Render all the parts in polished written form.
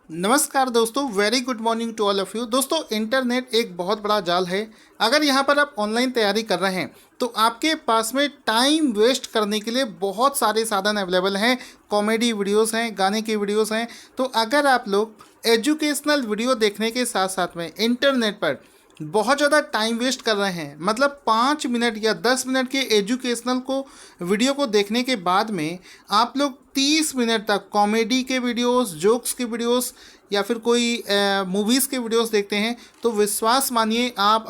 नमस्कार दोस्तों, very good morning to all of you. दोस्तों, इंटरनेट एक बहुत बड़ा जाल है। अगर यहाँ पर आप ऑनलाइन तैयारी कर रहे हैं तो आपके पास में टाइम वेस्ट करने के लिए बहुत सारे साधन अवेलेबल हैं। कॉमेडी वीडियोस हैं, गाने की वीडियोस हैं। तो अगर आप लोग एजुकेशनल वीडियो देखने के साथ साथ में इंटरनेट पर बहुत ज़्यादा टाइम वेस्ट कर रहे हैं, मतलब 5 मिनट या 10 मिनट के एजुकेशनल को वीडियो को देखने के बाद में आप लोग 30 मिनट तक कॉमेडी के वीडियोस, जोक्स के वीडियोस या फिर कोई मूवीज़ के वीडियोस देखते हैं, तो विश्वास मानिए आप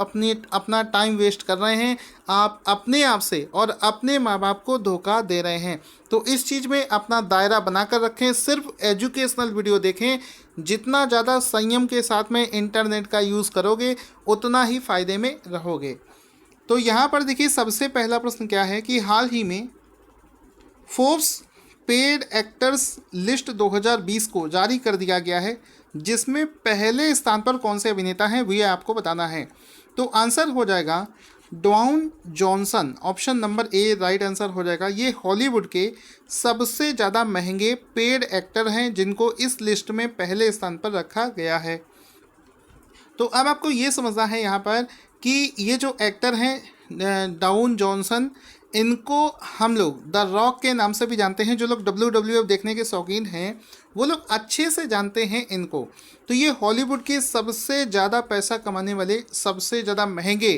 अपना टाइम वेस्ट कर रहे हैं। आप अपने आप से और अपने माँ बाप को धोखा दे रहे हैं। तो इस चीज़ में अपना दायरा बनाकर रखें, सिर्फ एजुकेशनल वीडियो देखें। जितना ज़्यादा संयम के साथ में इंटरनेट का यूज़ करोगे उतना ही फ़ायदे में रहोगे। तो यहाँ पर देखिए, सबसे पहला प्रश्न क्या है कि हाल ही में फोर्ब्स पेड एक्टर्स लिस्ट 2020 को जारी कर दिया गया है, जिसमें पहले स्थान पर कौन से अभिनेता हैं वो आपको बताना है। तो आंसर हो जाएगा Dwayne Johnson. Option number A right answer हो जाएगा। ये हॉलीवुड के सबसे ज़्यादा महंगे पेड एक्टर हैं, जिनको इस लिस्ट में पहले स्थान पर रखा गया है। तो अब आपको ये समझना है यहाँ पर कि ये जो एक्टर हैं डाउन जॉनसन, इनको हम लोग द रॉक के नाम से भी जानते हैं। जो लोग WWF देखने के शौकीन हैं वो लोग अच्छे से जानते हैं इनको। तो ये हॉलीवुड के सबसे ज़्यादा पैसा कमाने वाले, सबसे ज़्यादा महंगे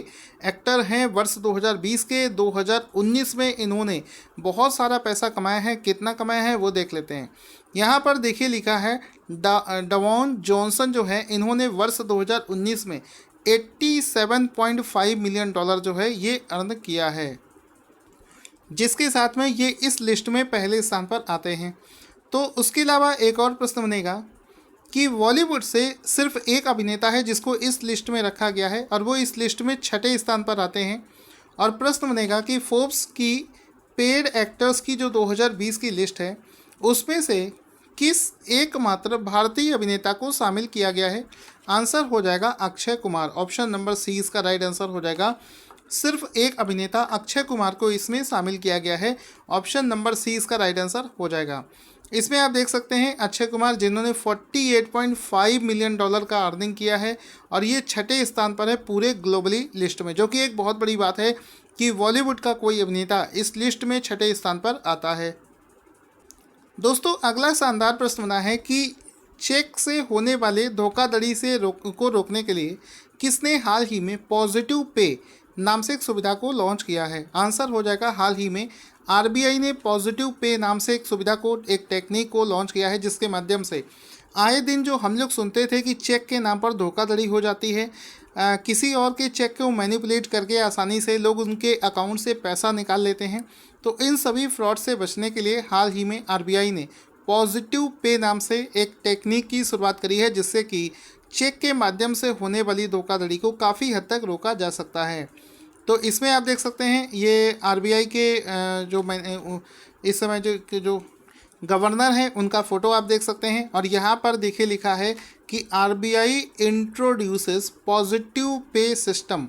एक्टर हैं। वर्ष 2020 के 2019 में इन्होंने बहुत सारा पैसा कमाया है। कितना कमाया है वो देख लेते हैं। यहाँ पर देखिए लिखा है डवान जॉनसन जो है, इन्होंने वर्ष 2019 में $87.5 मिलियन जो है ये अर्न किया है, जिसके साथ में ये इस लिस्ट में पहले स्थान पर आते हैं। तो उसके अलावा एक और प्रश्न बनेगा कि बॉलीवुड से सिर्फ एक अभिनेता है जिसको इस लिस्ट में रखा गया है और वो इस लिस्ट में 6ठे स्थान पर आते हैं। और प्रश्न बनेगा कि फोर्ब्स की पेड एक्टर्स की जो 2020 की लिस्ट है उसमें से किस एकमात्र भारतीय अभिनेता को शामिल किया गया है। आंसर हो जाएगा Akshay Kumar. Option number C इसका राइट आंसर हो जाएगा। सिर्फ एक अभिनेता अक्षय कुमार को इसमें शामिल किया गया है। ऑप्शन नंबर सी इसका राइट आंसर हो जाएगा। इसमें आप देख सकते हैं अक्षय कुमार, जिन्होंने $48.5 मिलियन का अर्निंग किया है और ये 6ठे स्थान पर है पूरे ग्लोबली लिस्ट में, जो कि एक बहुत बड़ी बात है कि बॉलीवुड का कोई अभिनेता इस लिस्ट में 6ठे स्थान पर आता है। दोस्तों, अगला शानदार प्रश्न बना है कि चेक से होने वाले धोखाधड़ी से रोकने के लिए किसने हाल ही में पॉजिटिव पे नाम से एक सुविधा को लॉन्च किया है। आंसर हो जाएगा हाल ही में RBI ने पॉजिटिव पे नाम से एक सुविधा को, एक टेक्निक को लॉन्च किया है, जिसके माध्यम से आए दिन जो हम लोग सुनते थे कि चेक के नाम पर धोखाधड़ी हो जाती है, किसी और के चेक को मैनिपुलेट करके आसानी से लोग उनके अकाउंट से पैसा निकाल लेते हैं। तो इन सभी फ्रॉड से बचने के लिए हाल ही में RBI ने पॉजिटिव पे नाम से एक टेक्निक की शुरुआत करी है, जिससे कि चेक के माध्यम से होने वाली धोखाधड़ी को काफ़ी हद तक रोका जा सकता है। तो इसमें आप देख सकते हैं ये RBI के जो इस समय जो गवर्नर हैं उनका फ़ोटो आप देख सकते हैं। और यहाँ पर देखिए लिखा है कि RBI introduces positive pay system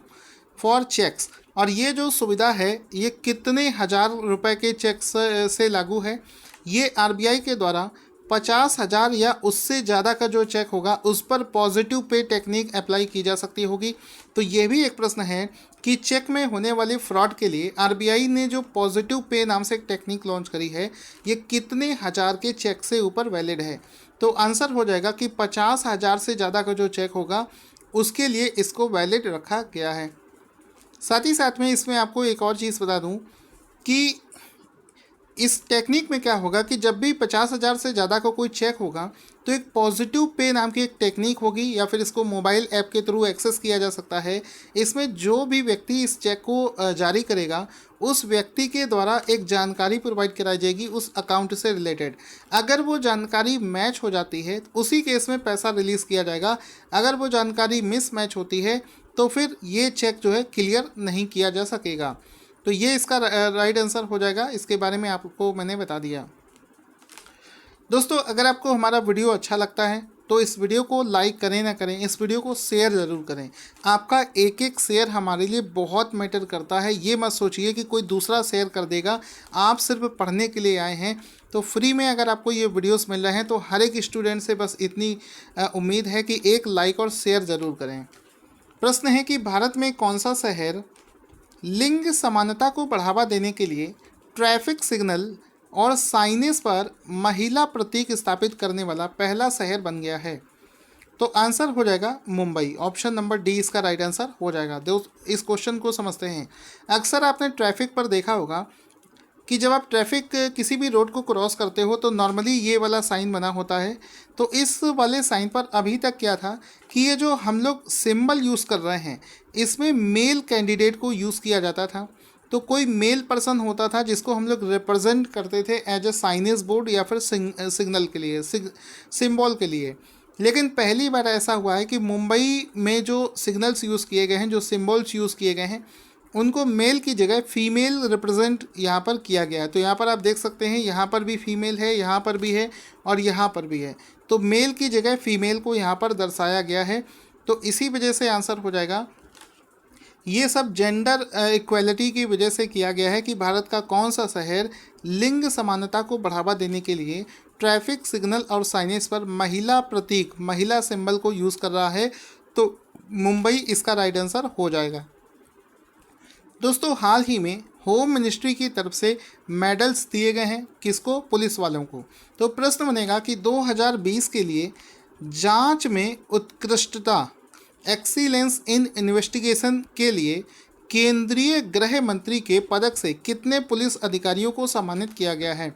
for checks. और ये जो सुविधा है ये कितने हज़ार रुपए के चेक से लागू है। ये RBI के द्वारा 50,000 या उससे ज़्यादा का जो चेक होगा उस पर पॉजिटिव पे टेक्निक अप्लाई की जा सकती होगी। तो ये भी एक प्रश्न है कि चेक में होने वाले फ्रॉड के लिए RBI ने जो पॉजिटिव पे नाम से एक टेक्निक लॉन्च करी है, ये कितने हज़ार के चेक से ऊपर वैलिड है। तो आंसर हो जाएगा कि 50,000 से ज़्यादा का जो चेक होगा उसके लिए इसको वैलिड रखा गया है। साथ ही साथ में इसमें आपको एक और चीज़ बता दूँ कि इस टेक्निक में क्या होगा कि जब भी 50,000 से ज़्यादा का कोई चेक होगा तो एक पॉजिटिव पे नाम की एक टेक्निक होगी, या फिर इसको मोबाइल ऐप के थ्रू एक्सेस किया जा सकता है। इसमें जो भी व्यक्ति इस चेक को जारी करेगा उस व्यक्ति के द्वारा एक जानकारी प्रोवाइड कराई जाएगी उस अकाउंट से रिलेटेड। अगर वो जानकारी मैच हो जाती है तो उसी केस में पैसा रिलीज़ किया जाएगा। अगर वो जानकारी मिस मैच होती है तो फिर ये चेक जो है क्लियर नहीं किया जा सकेगा। तो ये इसका राइट आंसर हो जाएगा। इसके बारे में आपको मैंने बता दिया। दोस्तों, अगर आपको हमारा वीडियो अच्छा लगता है तो इस वीडियो को लाइक करें ना करें, इस वीडियो को शेयर ज़रूर करें। आपका एक एक शेयर हमारे लिए बहुत मैटर करता है। ये मत सोचिए कि कोई दूसरा शेयर कर देगा। आप सिर्फ पढ़ने के लिए आए हैं तो फ्री में अगर आपको ये वीडियोस मिल रहे हैं तो हर एक स्टूडेंट से बस इतनी उम्मीद है कि एक लाइक और शेयर ज़रूर करें। प्रश्न है कि भारत में कौन सा शहर लिंग समानता को बढ़ावा देने के लिए ट्रैफिक सिग्नल और साइनेज पर महिला प्रतीक स्थापित करने वाला पहला शहर बन गया है? तो आंसर हो जाएगा मुंबई। ऑप्शन नंबर डी इसका राइट आंसर हो जाएगा। दोस्त इस क्वेश्चन को समझते हैं। अक्सर आपने ट्रैफिक पर देखा होगा कि जब आप ट्रैफिक किसी भी रोड को क्रॉस करते हो तो नॉर्मली ये वाला साइन बना होता है। तो इस वाले साइन पर अभी तक क्या था कि ये जो हम लोग सिंबल यूज़ कर रहे हैं इसमें मेल कैंडिडेट को यूज़ किया जाता था। तो कोई मेल पर्सन होता था जिसको हम लोग रिप्रेजेंट करते थे एज ए साइनेज बोर्ड या फिर सिग्नल के लिए, सिंबल के लिए। लेकिन पहली बार ऐसा हुआ है कि मुंबई में जो सिग्नल्स यूज़ किए गए हैं, जो सिंबल्स यूज़ किए गए हैं, उनको मेल की जगह फीमेल रिप्रेजेंट यहाँ पर किया गया है। तो यहाँ पर आप देख सकते हैं, यहाँ पर भी फीमेल है, यहाँ पर भी है और यहाँ पर भी है। तो मेल की जगह फीमेल को यहाँ पर दर्शाया गया है। तो इसी वजह से आंसर हो जाएगा। ये सब जेंडर इक्वलिटी की वजह से किया गया है कि भारत का कौन सा शहर लिंग समानता को बढ़ावा देने के लिए ट्रैफिक सिग्नल और साइनेज पर महिला प्रतीक, महिला सिंबल को यूज़ कर रहा है। तो मुंबई इसका राइट आंसर हो जाएगा। दोस्तों हाल ही में होम मिनिस्ट्री की तरफ से मेडल्स दिए गए हैं, किसको? पुलिस वालों को। तो प्रश्न बनेगा कि 2020 के लिए जांच में उत्कृष्टता, एक्सीलेंस इन इन्वेस्टिगेशन के लिए केंद्रीय गृह मंत्री के पदक से कितने पुलिस अधिकारियों को सम्मानित किया गया है?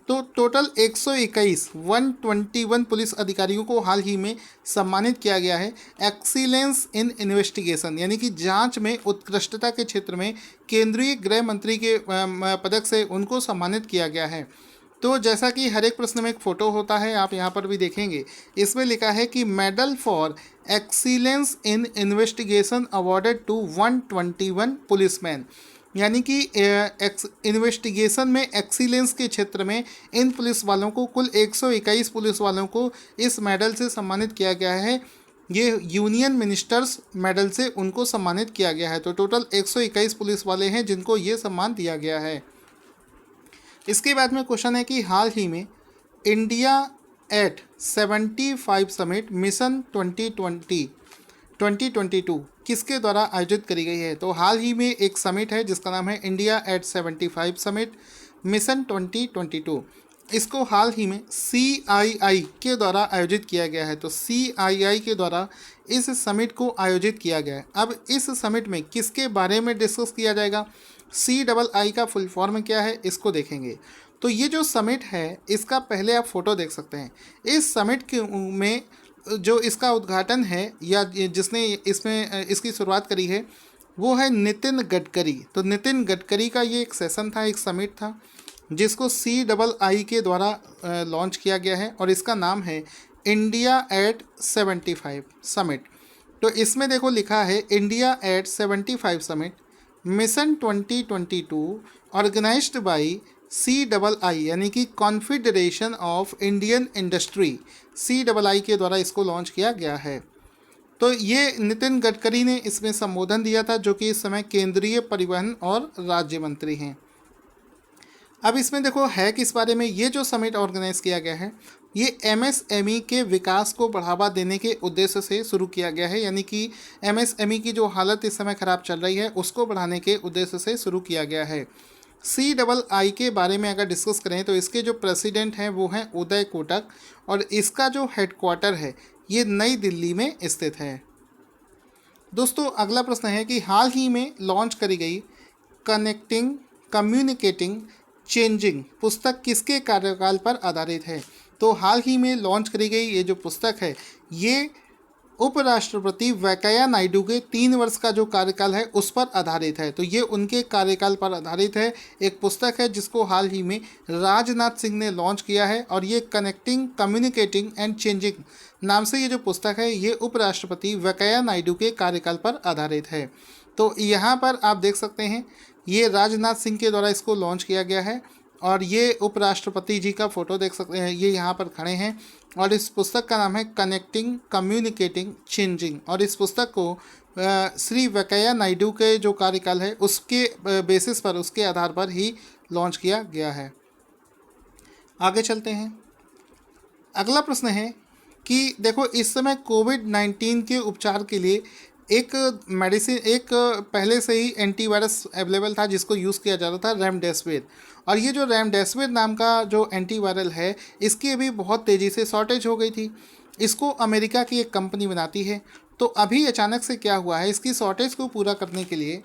तो टोटल 121 पुलिस अधिकारियों को हाल ही में सम्मानित किया गया है एक्सीलेंस इन इन्वेस्टिगेशन, यानी कि जांच में उत्कृष्टता के क्षेत्र में केंद्रीय गृह मंत्री के पदक से उनको सम्मानित किया गया है। तो जैसा कि हर एक प्रश्न में एक फ़ोटो होता है, आप यहाँ पर भी देखेंगे, इसमें लिखा है कि medal for excellence in investigation awarded to 121 policemen, यानी कि इन्वेस्टिगेशन में एक्सीलेंस के क्षेत्र में इन पुलिस वालों को, कुल 121 पुलिस वालों को इस मेडल से सम्मानित किया गया है। ये यूनियन मिनिस्टर्स मेडल से उनको सम्मानित किया गया है। तो टोटल 121 पुलिस वाले हैं जिनको ये सम्मान दिया गया है। इसके बाद में क्वेश्चन है कि हाल ही में इंडिया एट 75 समिट मिशन 2022 किसके द्वारा आयोजित करी गई है? तो हाल ही में एक समिट है जिसका नाम है इंडिया एट 75 समिट मिशन 2022। इसको हाल ही में CII के द्वारा आयोजित किया गया है। तो CII के द्वारा इस समिट को आयोजित किया गया है। अब इस समिट में किसके बारे में डिस्कस किया जाएगा? CII का फुल फॉर्म क्या है इसको देखेंगे। तो ये जो समिट है इसका पहले आप फोटो देख सकते हैं। इस समिट के में जो इसका उद्घाटन है या जिसने इसमें इसकी शुरुआत करी है वो है नितिन गडकरी। तो नितिन गडकरी का ये एक सेशन था, एक समिट था जिसको CII के द्वारा लॉन्च किया गया है और इसका नाम है इंडिया एट 75 समिट। तो इसमें देखो लिखा है India at 75 summit mission 2022 organised by CII, यानी कि confederation of Indian industry, CII के द्वारा इसको लॉन्च किया गया है। तो ये नितिन गडकरी ने इसमें संबोधन दिया था, जो कि इस समय केंद्रीय परिवहन और राज्य मंत्री हैं। अब इसमें देखो है किस बारे में, ये जो समिट ऑर्गेनाइज किया गया है ये MSME के विकास को बढ़ावा देने के उद्देश्य से शुरू किया गया है, यानी कि MSME की जो हालत इस समय ख़राब चल रही है उसको बढ़ाने के उद्देश्य से शुरू किया गया है। CII के बारे में अगर डिस्कस करें तो इसके जो प्रेसिडेंट हैं वो हैं उदय कोटक और इसका जो हेडक्वार्टर है ये नई दिल्ली में स्थित है। दोस्तों अगला प्रश्न है कि हाल ही में लॉन्च करी गई कनेक्टिंग, कम्युनिकेटिंग, चेंजिंग पुस्तक किसके कार्यकाल पर आधारित है? तो हाल ही में लॉन्च करी गई ये जो पुस्तक है ये उपराष्ट्रपति वेंकैया नायडू के 3 वर्ष का जो कार्यकाल है उस पर आधारित है। तो ये उनके कार्यकाल पर आधारित है, एक पुस्तक है जिसको हाल ही में राजनाथ सिंह ने लॉन्च किया है और ये कनेक्टिंग, कम्युनिकेटिंग एंड चेंजिंग नाम से ये जो पुस्तक है ये उपराष्ट्रपति वेंकैया नायडू के कार्यकाल पर आधारित है। तो यहाँ पर आप देख सकते हैं ये राजनाथ सिंह के द्वारा इसको लॉन्च किया गया है और ये उपराष्ट्रपति जी का फ़ोटो देख सकते हैं, ये यहाँ पर खड़े हैं और इस पुस्तक का नाम है कनेक्टिंग, कम्युनिकेटिंग, चेंजिंग और इस पुस्तक को श्री वेंकैया नायडू के जो कार्यकाल है उसके बेसिस पर, उसके आधार पर ही लॉन्च किया गया है। आगे चलते हैं। अगला प्रश्न है कि देखो इस समय कोविड-19 के उपचार के लिए एक मेडिसिन, एक पहले से ही एंटीवायरस अवेलेबल था जिसको यूज़ किया जाता था, रेमडेसिविर। और ये जो रेमडेसिविर नाम का जो एंटीवायरल है, इसकी अभी बहुत तेज़ी से शॉर्टेज हो गई थी। इसको अमेरिका की एक कंपनी बनाती है। तो अभी अचानक से क्या हुआ है, इसकी शॉर्टेज को पूरा करने के लिए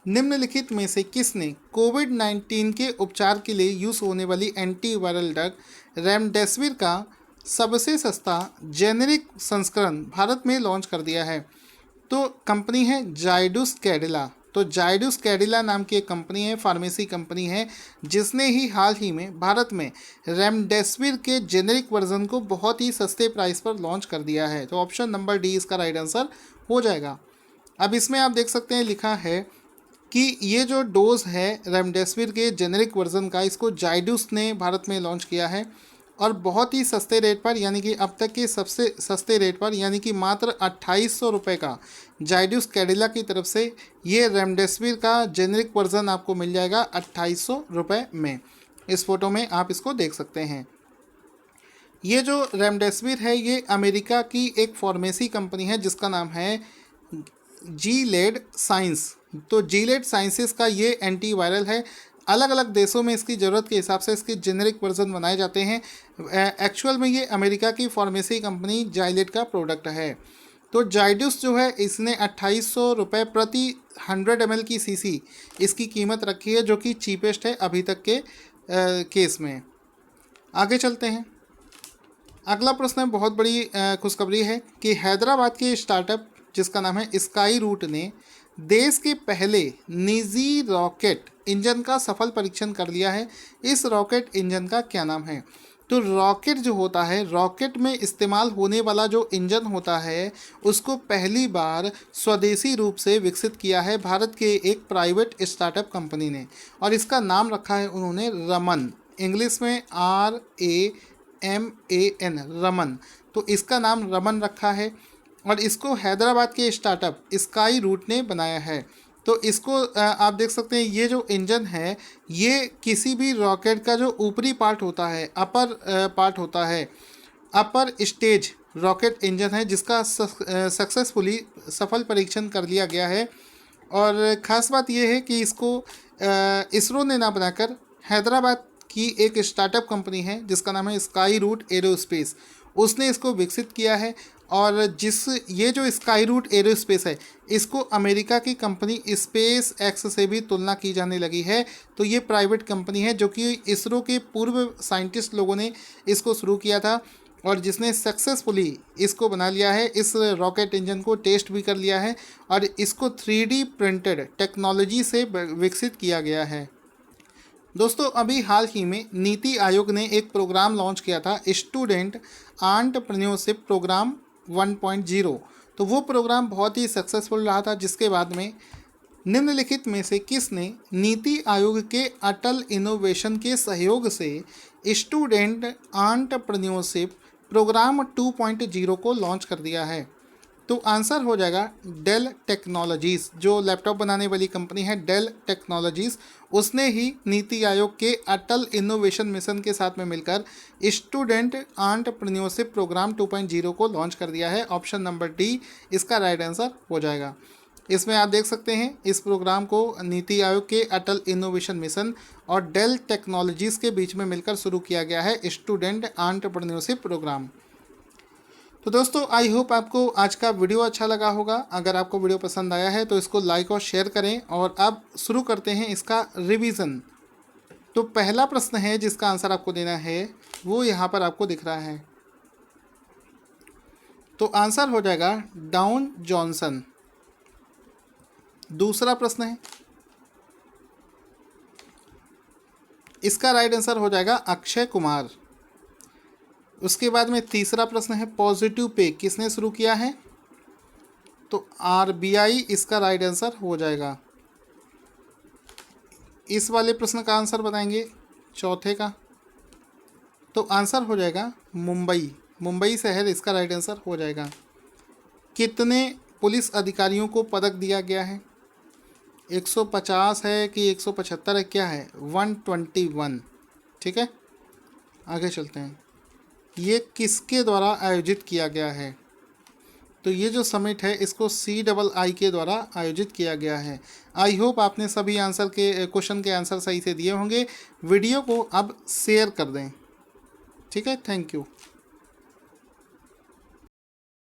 निम्नलिखित में से किसने कोविड-19 के उपचार के लिए यूज़ होने वाली एंटीवायरल ड्रग रेमडेसिविर का सबसे सस्ता जेनेरिक संस्करण भारत में लॉन्च कर दिया है? तो कंपनी है जाइडस कैडिला। तो जाइडस कैडिला नाम की एक कंपनी है, फार्मेसी कंपनी है, जिसने ही हाल ही में भारत में रेमडेसिविर के जेनेरिक वर्जन को बहुत ही सस्ते प्राइस पर लॉन्च कर दिया है। तो ऑप्शन नंबर डी इसका राइट आंसर हो जाएगा। अब इसमें आप देख सकते हैं लिखा है कि ये जो डोज है रेमडेसिविर के जेनेरिक वर्जन का, इसको जाइडस ने भारत में लॉन्च किया है और बहुत ही सस्ते रेट पर, यानी कि अब तक के सबसे सस्ते रेट पर, यानी कि मात्र 2800 रुपये का जाइडस कैडिला की तरफ से ये रेमडेसिविर का जेनेरिक वर्जन आपको मिल जाएगा 2800 रुपये में। इस फोटो में आप इसको देख सकते हैं। ये जो रेमडेसिविर है ये अमेरिका की एक फार्मेसी कंपनी है जिसका नाम है जीलेड साइंस। तो जीलेड साइंसेस का ये एंटीवायरल है। अलग अलग देशों में इसकी ज़रूरत के हिसाब से इसके जेनेरिक वर्जन बनाए जाते हैं। एक्चुअल में ये अमेरिका की फार्मेसी कंपनी जाइलेड का प्रोडक्ट है। तो जाइडस जो है इसने 2800 रुपये प्रति 100 ml की सीसी इसकी कीमत रखी है, जो कि चीपेस्ट है अभी तक के केस में। आगे चलते हैं। अगला प्रश्न बहुत बड़ी खुशखबरी है कि हैदराबाद के स्टार्टअप जिसका नाम है स्काई रूट ने देश के पहले निजी रॉकेट इंजन का सफल परीक्षण कर लिया है। इस रॉकेट इंजन का क्या नाम है? तो रॉकेट जो होता है, रॉकेट में इस्तेमाल होने वाला जो इंजन होता है, उसको पहली बार स्वदेशी रूप से विकसित किया है भारत के एक प्राइवेट स्टार्टअप कंपनी ने, और इसका नाम रखा है उन्होंने रमन, इंग्लिश में RAMAN, रमन। तो इसका नाम रमन रखा है और इसको हैदराबाद के स्टार्टअप स्काई रूट ने बनाया है। तो इसको आप देख सकते हैं, ये जो इंजन है ये किसी भी रॉकेट का जो ऊपरी पार्ट होता है, अपर पार्ट होता है, अपर स्टेज रॉकेट इंजन है, जिसका सक्सेसफुली सफल परीक्षण कर लिया गया है। और ख़ास बात यह है कि इसको इसरो ने ना बनाकर हैदराबाद की एक स्टार्टअप कंपनी है जिसका नाम है स्काई रूट एरोस्पेस, उसने इसको विकसित किया है। और ये जो स्काई रूट एरोस्पेस है, इसको अमेरिका की कंपनी स्पेस एक्स से भी तुलना की जाने लगी है। तो ये प्राइवेट कंपनी है जो कि इसरो के पूर्व साइंटिस्ट लोगों ने इसको शुरू किया था और जिसने सक्सेसफुली इसको बना लिया है। इस रॉकेट इंजन को टेस्ट भी कर लिया है और इसको 3D प्रिंटेड टेक्नोलॉजी से विकसित किया गया है। दोस्तों अभी हाल ही में नीति आयोग ने एक प्रोग्राम लॉन्च किया था, स्टूडेंट एंटरप्रेन्योरशिप प्रोग्राम 1.0। तो वो प्रोग्राम बहुत ही सक्सेसफुल रहा था, जिसके बाद में निम्नलिखित में से किसने नीति आयोग के अटल इनोवेशन के सहयोग से स्टूडेंट एंटरप्रेन्योरशिप प्रोग्राम 2.0 को लॉन्च कर दिया है? तो आंसर हो जाएगा डेल टेक्नोलॉजीज़। जो लैपटॉप बनाने वाली कंपनी है डेल टेक्नोलॉजीज़, उसने ही नीति आयोग के अटल इनोवेशन मिशन के साथ में मिलकर स्टूडेंट एंटरप्रेन्योरशिप प्रोग्राम 2.0 को लॉन्च कर दिया है। ऑप्शन नंबर डी इसका राइट आंसर हो जाएगा। इसमें आप देख सकते हैं इस प्रोग्राम को नीति आयोग के अटल इनोवेशन मिशन और डेल टेक्नोलॉजीज़ के बीच में मिलकर शुरू किया गया है स्टूडेंट एंटरप्रेन्योरशिप प्रोग्राम। तो दोस्तों आई होप आपको आज का वीडियो अच्छा लगा होगा। अगर आपको वीडियो पसंद आया है तो इसको लाइक और शेयर करें। और अब शुरू करते हैं इसका रिवीजन। तो पहला प्रश्न है जिसका आंसर आपको देना है वो यहाँ पर आपको दिख रहा है। तो आंसर हो जाएगा डाउन जॉनसन। दूसरा प्रश्न है, इसका राइट आंसर हो जाएगा अक्षय कुमार। उसके बाद में तीसरा प्रश्न है पॉजिटिव पे किसने शुरू किया है? तो RBI इसका राइट आंसर हो जाएगा। इस वाले प्रश्न का आंसर बताएंगे चौथे का। तो आंसर हो जाएगा मुंबई शहर इसका राइट आंसर हो जाएगा। कितने पुलिस अधिकारियों को पदक दिया गया है? 150 है कि 175 है, क्या है? 121। ठीक है। आगे चलते हैं। ये किसके द्वारा आयोजित किया गया है? तो ये जो समिट है इसको CII के द्वारा आयोजित किया गया है। आई होप आपने सभी क्वेश्चन के आंसर सही से दिए होंगे। वीडियो को अब शेयर कर दें। ठीक है, थैंक यू।